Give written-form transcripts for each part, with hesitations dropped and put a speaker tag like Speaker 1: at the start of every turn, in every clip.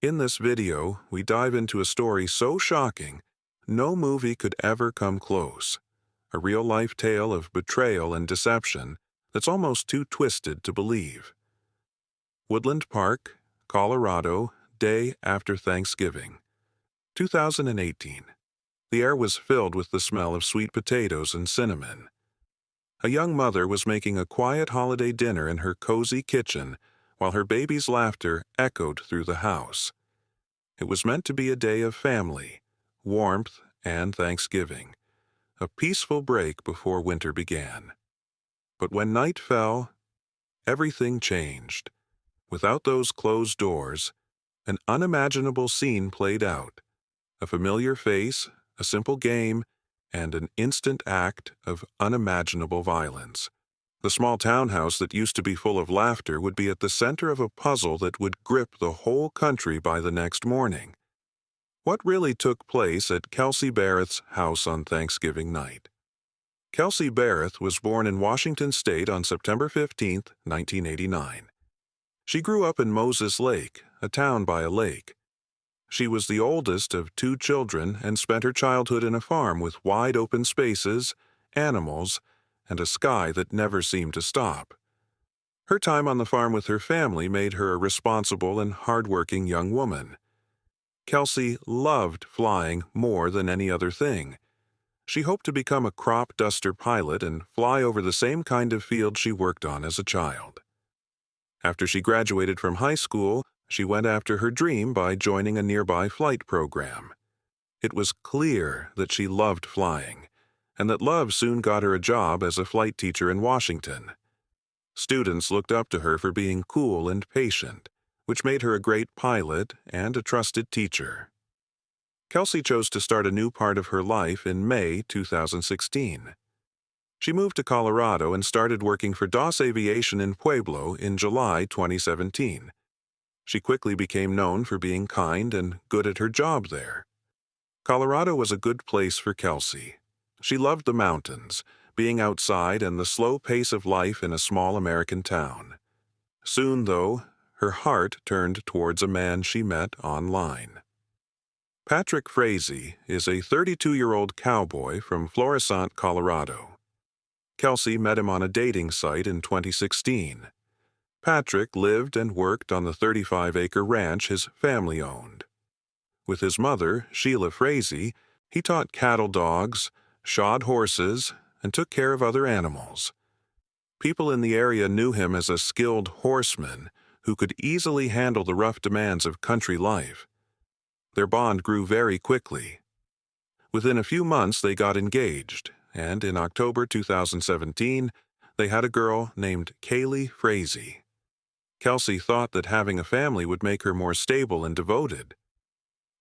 Speaker 1: In this video, we dive into a story so shocking, no movie could ever come close. A real-life tale of betrayal and deception that's almost too twisted to believe. Woodland Park, Colorado, day after Thanksgiving. 2018. The air was filled with the smell of sweet potatoes and cinnamon. A young mother was making a quiet holiday dinner in her cozy kitchen while her baby's laughter echoed through the house. It was meant to be a day of family, warmth, and Thanksgiving, a peaceful break before winter began. But when night fell, everything changed. Without those closed doors, an unimaginable scene played out. A familiar face, a simple game, and an instant act of unimaginable violence. The small townhouse that used to be full of laughter would be at the center of a puzzle that would grip the whole country by the next morning. What really took place at Kelsey Berreth's house on Thanksgiving night? Kelsey Berreth was born in Washington State on September 15, 1989. She grew up in Moses Lake, a town by a lake. She was the oldest of two children and spent her childhood in a farm with wide open spaces, animals, and a sky that never seemed to stop. Her time on the farm with her family made her a responsible and hardworking young woman. Kelsey loved flying more than any other thing. She hoped to become a crop duster pilot and fly over the same kind of field she worked on as a child. After she graduated from high school, she went after her dream by joining a nearby flight program. It was clear that she loved flying, and that love soon got her a job as a flight teacher in Washington. Students looked up to her for being cool and patient, which made her a great pilot and a trusted teacher. Kelsey chose to start a new part of her life in May 2016. She moved to Colorado and started working for DOS Aviation in Pueblo in July 2017. She quickly became known for being kind and good at her job there. Colorado was a good place for Kelsey. She loved the mountains, being outside, and the slow pace of life in a small American town. Soon, though, her heart turned towards a man she met online. Patrick Frazee is a 32-year-old cowboy from Florissant, Colorado. Kelsey met him on a dating site in 2016. Patrick lived and worked on the 35-acre ranch his family owned. With his mother, Sheila Frazee, he taught cattle dogs, shod horses, and took care of other animals. People in the area knew him as a skilled horseman who could easily handle the rough demands of country life. Their bond grew very quickly. Within a few months, they got engaged, and in October 2017, they had a girl named Kaylee Frazee. Kelsey thought that having a family would make her more stable and devoted.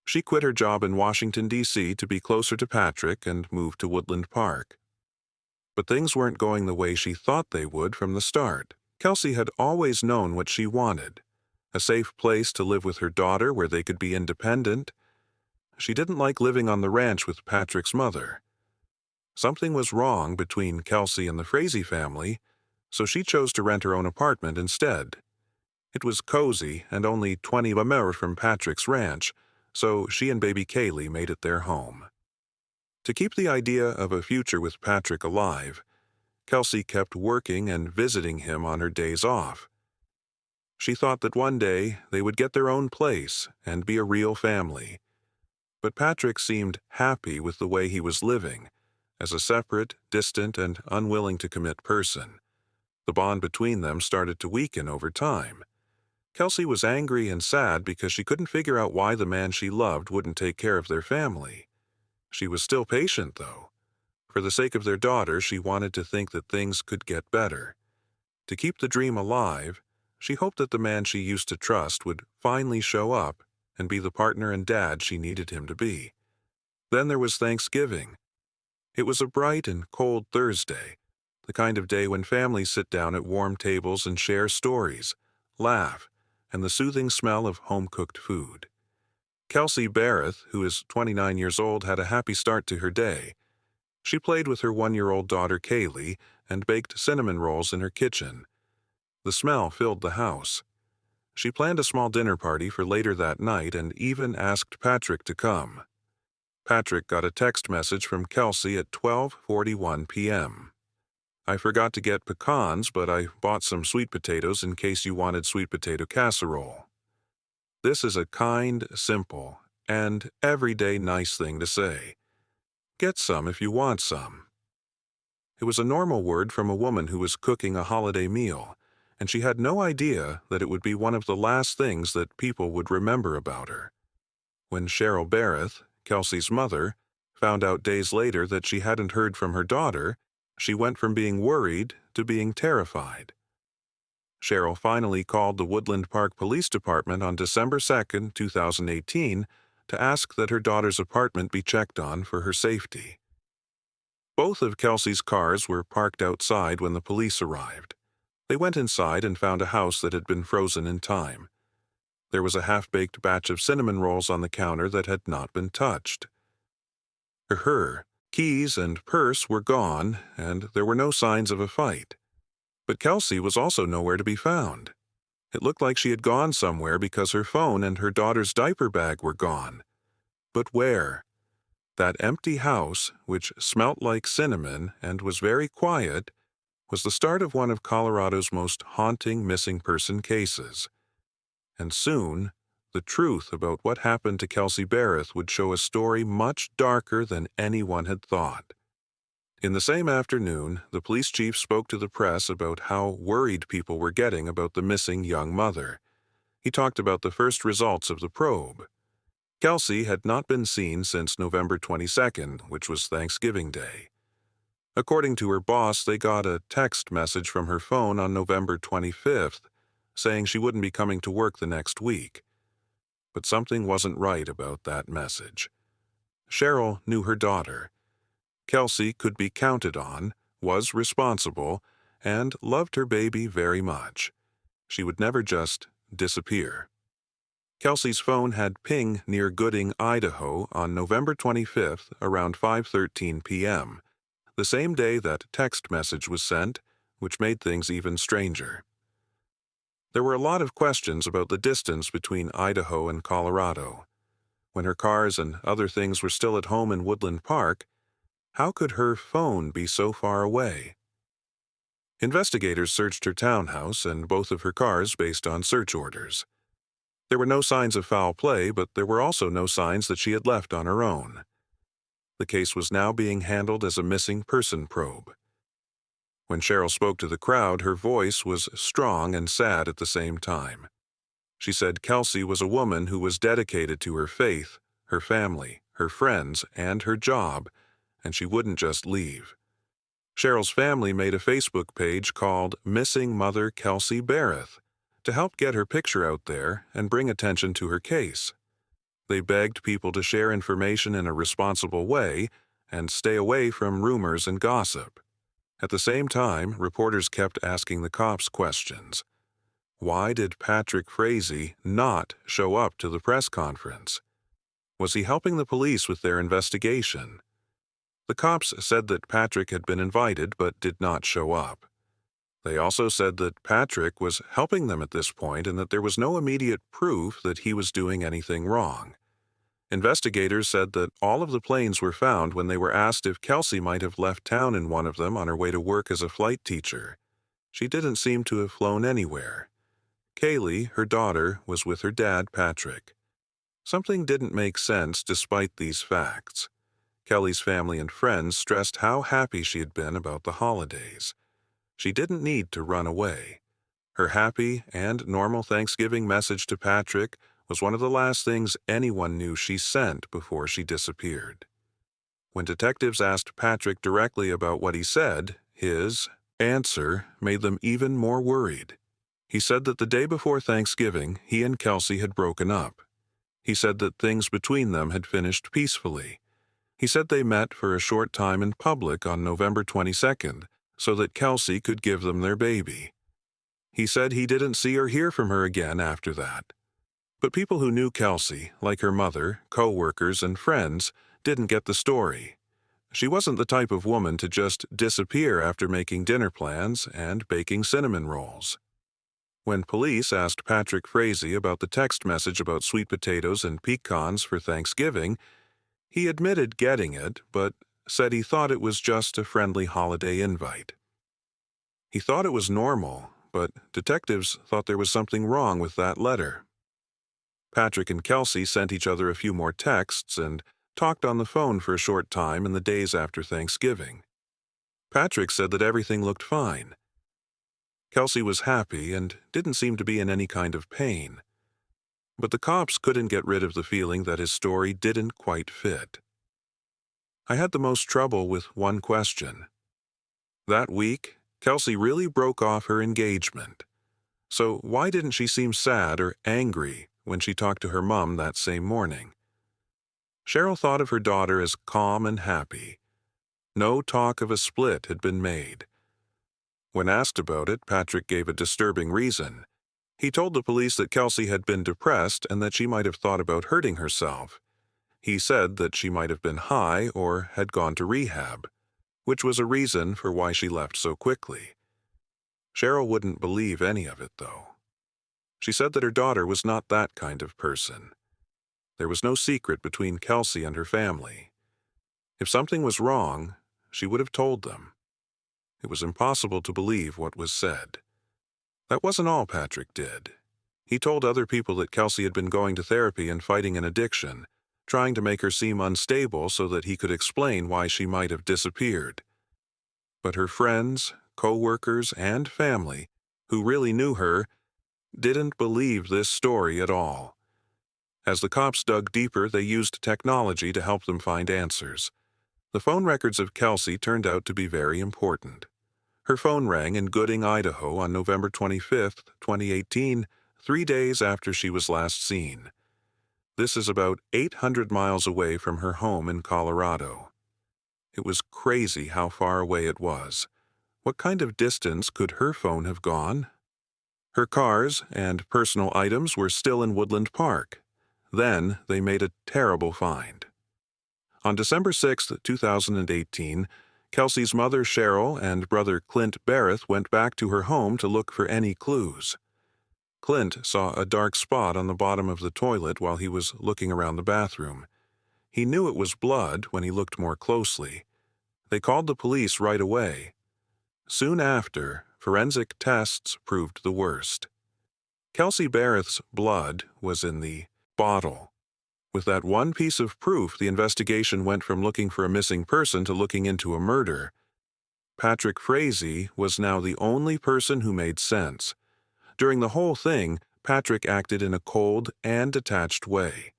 Speaker 1: She quit her job in Washington, D.C. to be closer to Patrick and moved to Woodland Park. But things weren't going the way she thought they would from the start. Kelsey had always known what she wanted: a safe place to live with her daughter where they could be independent. She didn't like living on the ranch with Patrick's mother. Something was wrong between Kelsey and the Frazee family, so she chose to rent her own apartment instead. It was cozy and only 20 miles from Patrick's ranch, so she and baby Kaylee made it their home. To keep the idea of a future with Patrick alive, Kelsey kept working and visiting him on her days off. She thought that one day they would get their own place and be a real family. But Patrick seemed happy with the way he was living, as a separate, distant, and unwilling to commit person. The bond between them started to weaken over time. Kelsey was angry and sad because she couldn't figure out why the man she loved wouldn't take care of their family. She was still patient, though. For the sake of their daughter, she wanted to think that things could get better. To keep the dream alive, she hoped that the man she used to trust would finally show up and be the partner and dad she needed him to be. Then there was Thanksgiving. It was a bright and cold Thursday, the kind of day when families sit down at warm tables and share stories, laugh, and the soothing smell of home-cooked food. Kelsey Berreth, who is 29 years old, had a happy start to her day. She played with her 1-year-old daughter Kaylee and baked cinnamon rolls in her kitchen. The smell filled the house. She planned a small dinner party for later that night and even asked Patrick to come. Patrick got a text message from Kelsey at 12:41 p.m. "I forgot to get pecans, but I bought some sweet potatoes in case you wanted sweet potato casserole." This is a kind, simple, and everyday nice thing to say. Get some if you want some. It was a normal word from a woman who was cooking a holiday meal, and she had no idea that it would be one of the last things that people would remember about her. When Cheryl Berreth, Kelsey's mother, found out days later that she hadn't heard from her daughter, she went from being worried to being terrified. Cheryl finally called the Woodland Park Police Department on December 2, 2018, to ask that her daughter's apartment be checked on for her safety. Both of Kelsey's cars were parked outside when the police arrived. They went inside and found a house that had been frozen in time. There was a half-baked batch of cinnamon rolls on the counter that had not been touched. Her keys and purse were gone, and there were no signs of a fight. But Kelsey was also nowhere to be found. It looked like she had gone somewhere because her phone and her daughter's diaper bag were gone. But where? That empty house, which smelt like cinnamon and was very quiet, was the start of one of Colorado's most haunting missing person cases. And soon, the truth about what happened to Kelsey Berreth would show a story much darker than anyone had thought. In the same afternoon, the police chief spoke to the press about how worried people were getting about the missing young mother. He talked about the first results of the probe. Kelsey had not been seen since November 22nd, which was Thanksgiving Day. According to her boss, they got a text message from her phone on November 25th, saying she wouldn't be coming to work the next week. But something wasn't right about that message. Cheryl knew her daughter. Kelsey could be counted on, was responsible, and loved her baby very much. She would never just disappear. Kelsey's phone had ping near Gooding, Idaho on November 25th around 5:13 p.m., the same day that text message was sent, which made things even stranger. There were a lot of questions about the distance between Idaho and Colorado. When her cars and other things were still at home in Woodland Park, how could her phone be so far away? Investigators searched her townhouse and both of her cars based on search orders. There were no signs of foul play, but there were also no signs that she had left on her own. The case was now being handled as a missing person probe. When Cheryl spoke to the crowd, her voice was strong and sad at the same time. She said Kelsey was a woman who was dedicated to her faith, her family, her friends, and her job, and she wouldn't just leave. Cheryl's family made a Facebook page called Missing Mother Kelsey Berreth to help get her picture out there and bring attention to her case. They begged people to share information in a responsible way and stay away from rumors and gossip. At the same time, reporters kept asking the cops questions. Why did Patrick Frazee not show up to the press conference? Was he helping the police with their investigation? The cops said that Patrick had been invited but did not show up. They also said that Patrick was helping them at this point and that there was no immediate proof that he was doing anything wrong. Investigators said that all of the planes were found when they were asked if Kelsey might have left town in one of them on her way to work as a flight teacher. She didn't seem to have flown anywhere. Kaylee, her daughter, was with her dad, Patrick. Something didn't make sense despite these facts. Kelly's family and friends stressed how happy she had been about the holidays. She didn't need to run away. Her happy and normal Thanksgiving message to Patrick was one of the last things anyone knew she sent before she disappeared. When detectives asked Patrick directly about what he said, his answer made them even more worried. He said that the day before Thanksgiving, he and Kelsey had broken up. He said that things between them had finished peacefully. He said they met for a short time in public on November 22nd so that Kelsey could give them their baby. He said he didn't see or hear from her again after that. But people who knew Kelsey, like her mother, co-workers, and friends, didn't get the story. She wasn't the type of woman to just disappear after making dinner plans and baking cinnamon rolls. When police asked Patrick Frazee about the text message about sweet potatoes and pecans for Thanksgiving, he admitted getting it, but said he thought it was just a friendly holiday invite. He thought it was normal, but detectives thought there was something wrong with that letter. Patrick and Kelsey sent each other a few more texts and talked on the phone for a short time in the days after Thanksgiving. Patrick said that everything looked fine. Kelsey was happy and didn't seem to be in any kind of pain. But the cops couldn't get rid of the feeling that his story didn't quite fit. I had the most trouble with one question. That week, Kelsey really broke off her engagement. So why didn't she seem sad or angry when she talked to her mom that same morning? Cheryl thought of her daughter as calm and happy. No talk of a split had been made. When asked about it, Patrick gave a disturbing reason. He told the police that Kelsey had been depressed and that she might have thought about hurting herself. He said that she might have been high or had gone to rehab, which was a reason for why she left so quickly. Cheryl wouldn't believe any of it, though. She said that her daughter was not that kind of person. There was no secret between Kelsey and her family. If something was wrong, she would have told them. It was impossible to believe what was said. That wasn't all Patrick did. He told other people that Kelsey had been going to therapy and fighting an addiction, trying to make her seem unstable so that he could explain why she might have disappeared. But her friends, co-workers, and family, who really knew her, didn't believe this story at all. As the cops dug deeper, they used technology to help them find answers. The phone records of Kelsey turned out to be very important. Her phone rang in Gooding, Idaho on November 25, 2018, 3 days after she was last seen. This is about 800 miles away from her home in Colorado. It was crazy how far away it was. What kind of distance could her phone have gone? Her cars and personal items were still in Woodland Park. Then they made a terrible find. On December 6, 2018, Kelsey's mother Cheryl and brother Clint Berreth went back to her home to look for any clues. Clint saw a dark spot on the bottom of the toilet while he was looking around the bathroom. He knew it was blood when he looked more closely. They called the police right away. Soon after, forensic tests proved the worst. Kelsey Berreth's blood was in the bottle. With that one piece of proof, the investigation went from looking for a missing person to looking into a murder. Patrick Frazee was now the only person who made sense. During the whole thing, Patrick acted in a cold and detached way.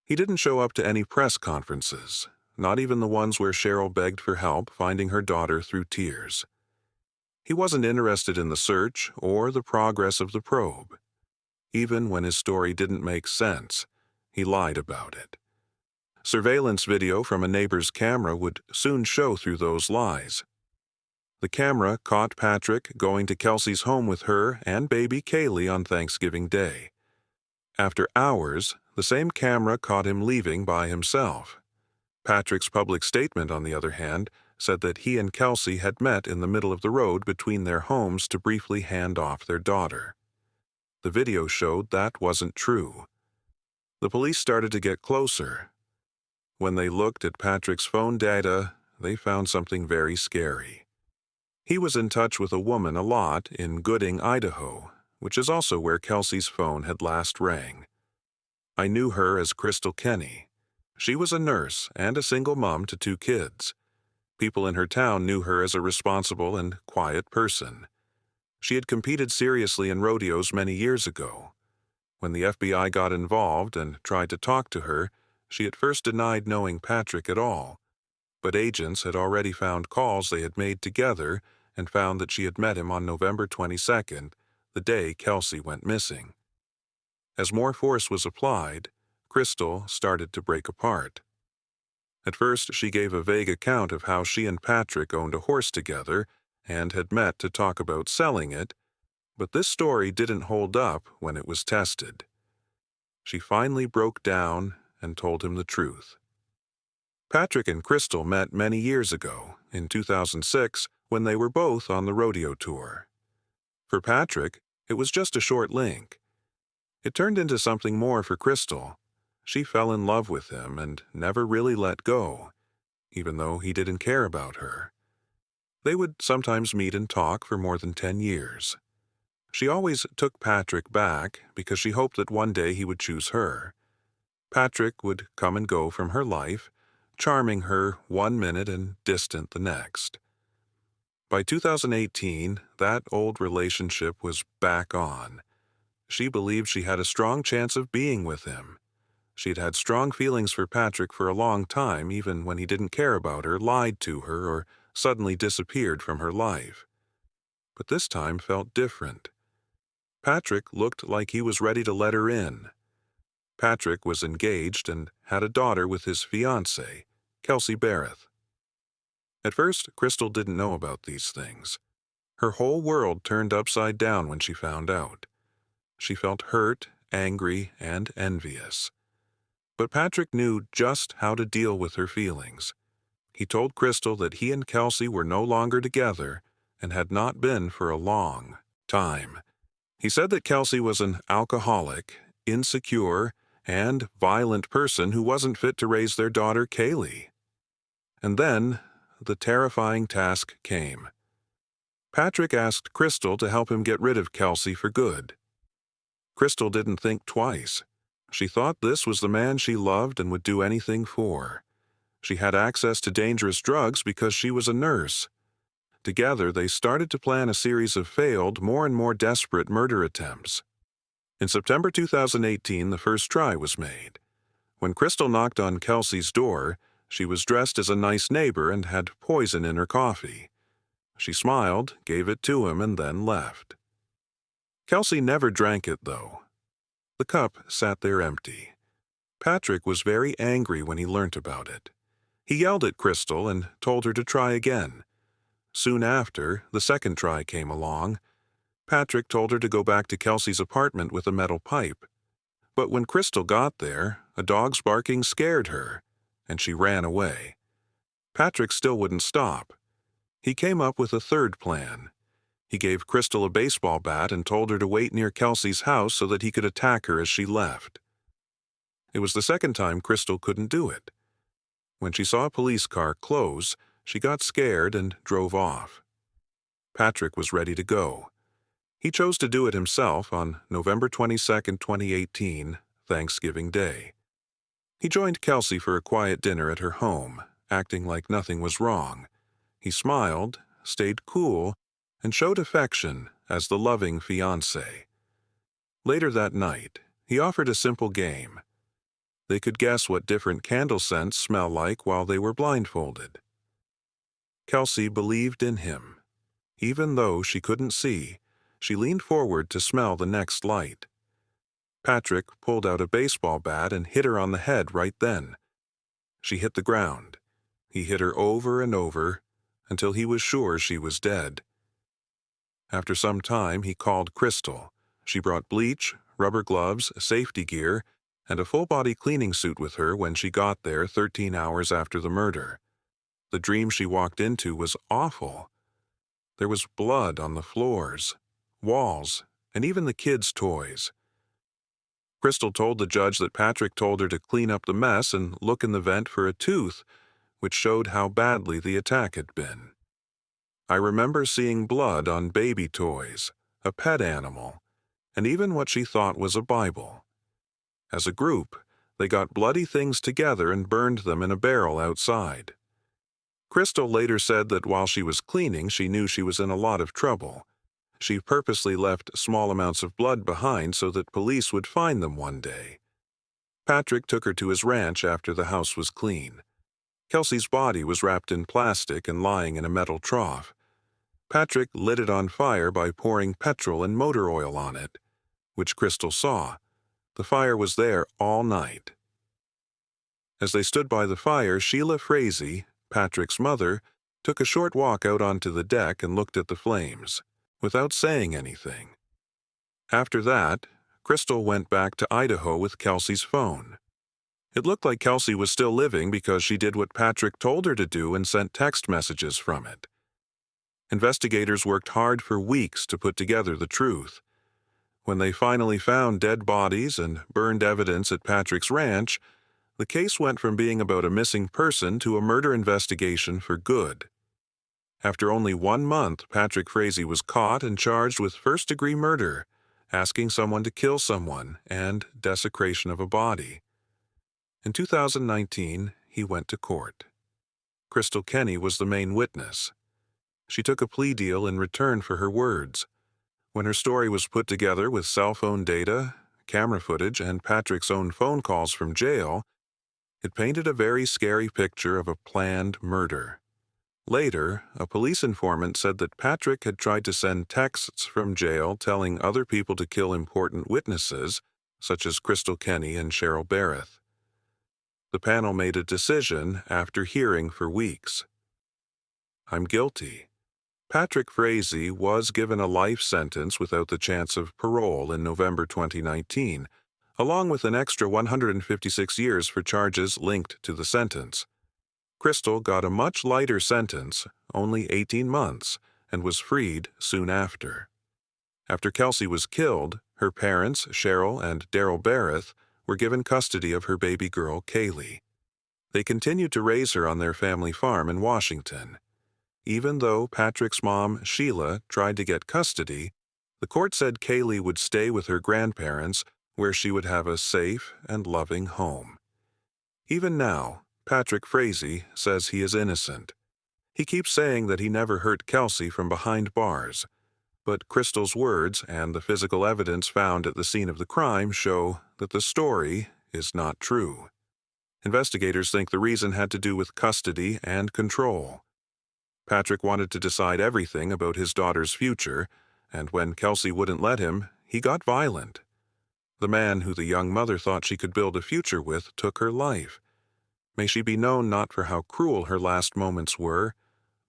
Speaker 1: He didn't show up to any press conferences, not even the ones where Cheryl begged for help finding her daughter through tears. He wasn't interested in the search or the progress of the probe. Even when his story didn't make sense, he lied about it. Surveillance video from a neighbor's camera would soon show through those lies. The camera caught Patrick going to Kelsey's home with her and baby Kaylee on Thanksgiving Day. After hours, the same camera caught him leaving by himself. Patrick's public statement, on the other hand, said that he and Kelsey had met in the middle of the road between their homes to briefly hand off their daughter. The video showed that wasn't true. The police started to get closer. When they looked at Patrick's phone data, they found something very scary. He was in touch with a woman a lot in Gooding, Idaho, which is also where Kelsey's phone had last rang. I knew her as Crystal Kenny. She was a nurse and a single mom to 2 kids. People in her town knew her as a responsible and quiet person. She had competed seriously in rodeos many years ago. When the FBI got involved and tried to talk to her, she at first denied knowing Patrick at all. But agents had already found calls they had made together and found that she had met him on November 22nd, the day Kelsey went missing. As more force was applied, Crystal started to break apart. At first, she gave a vague account of how she and Patrick owned a horse together and had met to talk about selling it, but this story didn't hold up when it was tested. She finally broke down and told him the truth. Patrick and Crystal met many years ago, in 2006, when they were both on the rodeo tour. For Patrick, It was just a short link. It turned into something more for Crystal. She fell in love with him and never really let go, even though he didn't care about her. They would sometimes meet and talk for more than 10 years. She always took Patrick back because she hoped that one day he would choose her. Patrick would come and go from her life, charming her one minute and distant the next. By 2018, that old relationship was back on. She believed she had a strong chance of being with him. She'd had strong feelings for Patrick for a long time, even when he didn't care about her, lied to her, or suddenly disappeared from her life. But this time felt different. Patrick looked like he was ready to let her in. Patrick was engaged and had a daughter with his fiancé, Kelsey Berreth. At first, Crystal didn't know about these things. Her whole world turned upside down when she found out. She felt hurt, angry, and envious. But Patrick knew just how to deal with her feelings. He told Crystal that he and Kelsey were no longer together and had not been for a long time. He said that Kelsey was an alcoholic, insecure, and violent person who wasn't fit to raise their daughter Kaylee. And then, the terrifying task came. Patrick asked Crystal to help him get rid of Kelsey for good. Crystal didn't think twice. She thought this was the man she loved and would do anything for. She had access to dangerous drugs because she was a nurse. Together, they started to plan a series of failed, more and more desperate murder attempts. In September 2018, the first try was made. When Crystal knocked on Kelsey's door, she was dressed as a nice neighbor and had poison in her coffee. She smiled, gave it to him, and then left. Kelsey never drank it, though. The cup sat there empty. Patrick was very angry when he learnt about it. He yelled at Crystal and told her to try again. Soon after, the second try came along. Patrick told her to go back to Kelsey's apartment with a metal pipe. But when Crystal got there, a dog's barking scared her, and she ran away. Patrick still wouldn't stop. He came up with a third plan. He gave Crystal a baseball bat and told her to wait near Kelsey's house so that he could attack her as she left. It was the second time Crystal couldn't do it. When she saw a police car close, she got scared and drove off. Patrick was ready to go. He chose to do it himself on November 22, 2018, Thanksgiving Day. He joined Kelsey for a quiet dinner at her home, acting like nothing was wrong. He smiled, stayed cool, and showed affection as the loving fiancé. Later that night, he offered a simple game. They could guess what different candle scents smell like while they were blindfolded. Kelsey believed in him. Even though she couldn't see, she leaned forward to smell the next light. Patrick pulled out a baseball bat and hit her on the head right then. She hit the ground. He hit her over and over until he was sure she was dead. After some time, he called Crystal. She brought bleach, rubber gloves, safety gear, and a full-body cleaning suit with her when she got there 13 hours after the murder. The dream she walked into was awful. There was blood on the floors, walls, and even the kids' toys. Crystal told the judge that Patrick told her to clean up the mess and look in the vent for a tooth, which showed how badly the attack had been. I remember seeing blood on baby toys, a pet animal, and even what she thought was a Bible. As a group, they got bloody things together and burned them in a barrel outside. Crystal later said that while she was cleaning, she knew she was in a lot of trouble. She purposely left small amounts of blood behind so that police would find them one day. Patrick took her to his ranch after the house was clean. Kelsey's body was wrapped in plastic and lying in a metal trough. Patrick lit it on fire by pouring petrol and motor oil on it, which Crystal saw. The fire was there all night. As they stood by the fire, Sheila Frazee, Patrick's mother, took a short walk out onto the deck and looked at the flames, without saying anything. After that, Crystal went back to Idaho with Kelsey's phone. It looked like Kelsey was still living because she did what Patrick told her to do and sent text messages from it. Investigators worked hard for weeks to put together the truth. When they finally found dead bodies and burned evidence at Patrick's ranch, the case went from being about a missing person to a murder investigation for good. After only 1 month, Patrick Fiancé was caught and charged with first-degree murder, asking someone to kill someone, and desecration of a body. In 2019, he went to court. Crystal Kenny was the main witness. She took a plea deal in return for her words. When her story was put together with cell phone data, camera footage, and Patrick's own phone calls from jail, it painted a very scary picture of a planned murder. Later, a police informant said that Patrick had tried to send texts from jail telling other people to kill important witnesses, such as Crystal Kenny and Kelsey Berreth. The panel made a decision after hearing for weeks. I'm guilty. Patrick Fiancé was given a life sentence without the chance of parole in November 2019, along with an extra 156 years for charges linked to the sentence. Crystal got a much lighter sentence, only 18 months, and was freed soon after. After Kelsey was killed, her parents, Cheryl and Daryl Berreth, were given custody of her baby girl, Kaylee. They continued to raise her on their family farm in Washington. Even though Patrick's mom, Sheila, tried to get custody, the court said Kaylee would stay with her grandparents, where she would have a safe and loving home. Even now, Patrick Fiancé says he is innocent. He keeps saying that he never hurt Kelsey from behind bars, but Crystal's words and the physical evidence found at the scene of the crime show that the story is not true. Investigators think the reason had to do with custody and control. Patrick wanted to decide everything about his daughter's future, and when Kelsey wouldn't let him, he got violent. The man who the young mother thought she could build a future with took her life. May she be known not for how cruel her last moments were,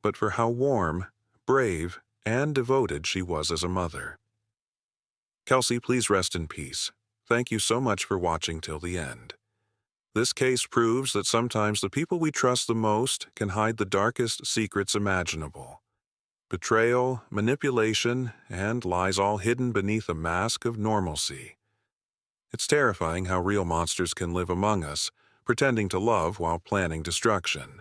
Speaker 1: but for how warm, brave, and devoted she was as a mother. Kelsey, please rest in peace. Thank you so much for watching till the end. This case proves that sometimes the people we trust the most can hide the darkest secrets imaginable. Betrayal, manipulation, and lies all hidden beneath a mask of normalcy. It's terrifying how real monsters can live among us, pretending to love while planning destruction.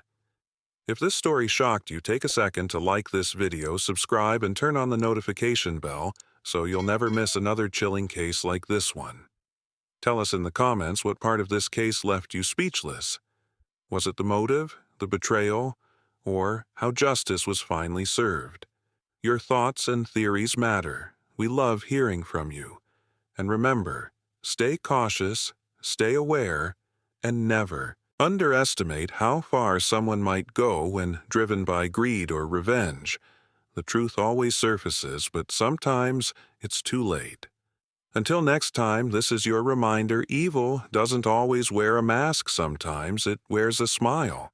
Speaker 1: If this story shocked you, take a second to like this video, subscribe, and turn on the notification bell so you'll never miss another chilling case like this one. Tell us in the comments what part of this case left you speechless. Was it the motive, the betrayal, or how justice was finally served? Your thoughts and theories matter. We love hearing from you. And remember, stay cautious, stay aware, and never underestimate how far someone might go when driven by greed or revenge. The truth always surfaces, but sometimes it's too late. Until next time, this is your reminder: evil doesn't always wear a mask. Sometimes it wears a smile.